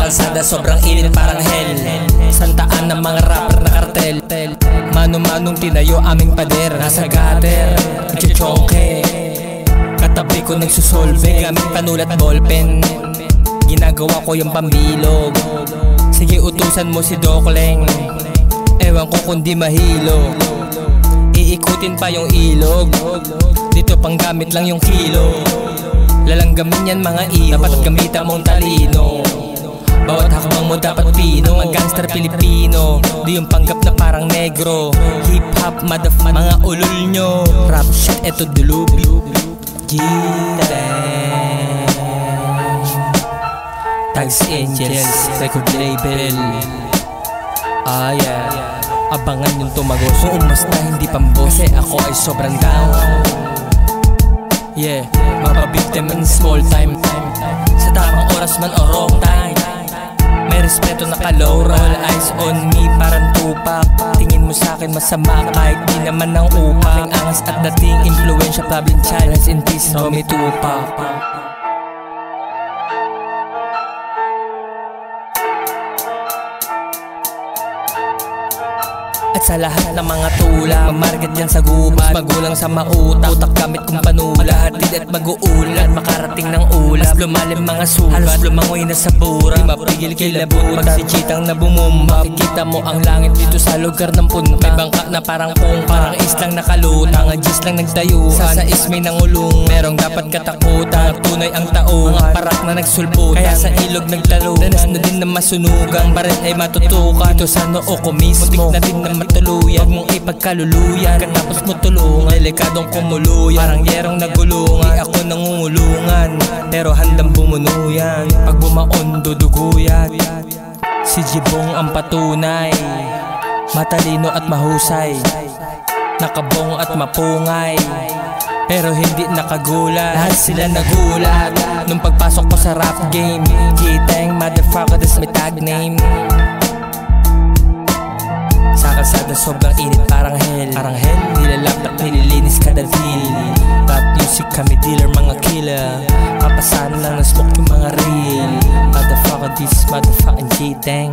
kalsada sobrang init parang hell. Santaan ng mga rapper na kartel. Mano-manong tinayo aming pader. Nasa gutter, nagchichonke. Katabi ko nagsusolve gamit panulat ballpen. Ginagawa ko yung pambilog. Sige utusan mo si Dokleng. Ewan ko kundi mahilo. Iikutin pa yung ilog. Dito pang gamit lang yung kilo. Lalanggamin yan mga iyo. Dapat gamitan mong talino. Bawat hakbang mo dapat pino. Mga gangster Pilipino. Di yung panggap na parang negro. Hip hop motherfucker. Mga ulol nyo. Rap shit eto dulubi. G-Dang Tags Angels record label. Ah yeah. Abangan yung tumagos. Kung umasta hindi pambos. Kasi ako ay sobrang down. Yeah, mapabiktim in small time. Sa tamang oras man o wrong time. May respeto na ka-low roll. All eyes on me parang tupak. Tingin mo sa'kin masama kahit di naman ang upak. Aking angas at dating influensya problem child. Rest in peace Romy Tupac. At sa lahat ng mga tula, mamarket yan sa gubat. Magulang sa mautak, utak gamit kong panula. Hatid at mag-uulan, makarating ng ulam. Mas lumalim mga sugat, halos lumangoy na sa bura. Di mapigil kilabutan, pag si Chitang na bumumba. Makikita mo ang langit dito sa lugar ng punta. May bangka na parang pungka, parang islang nakalutang. Mga G's lang nagtayo, sa ismay ng ulong. Merong dapat katakutan, tunay ang tao. Mga parak na nagsulputan, kaya sa ilog nagtalo. Danas na din na masunugan, baril ay matutukan. Dito sa noo ko mismo, muntik na din na tuluyan. Huwag mong ipagkaluluyan, katapos mo tulungan. Delikadong kumuluyan, parang yerong nagulungan. Di ako nangungulungan, pero handang bumunuyan. Pag bumaon, duduguyat. Si Jibong ang patunay, matalino at mahusay, nakabong at mapungay, pero hindi nakagulat. Lahat sila nagulat nung pagpasok ko sa rap game. G-Dang motherfucker, that's my tag name. Sa kalsada sobrang init parang hell. Parang hell, nilalaptak nililinis kada deal. Rap music kami dealer mga killer. Papasan lang ng smoke yung mga real. Motherfucker this motherfucking G-Dang.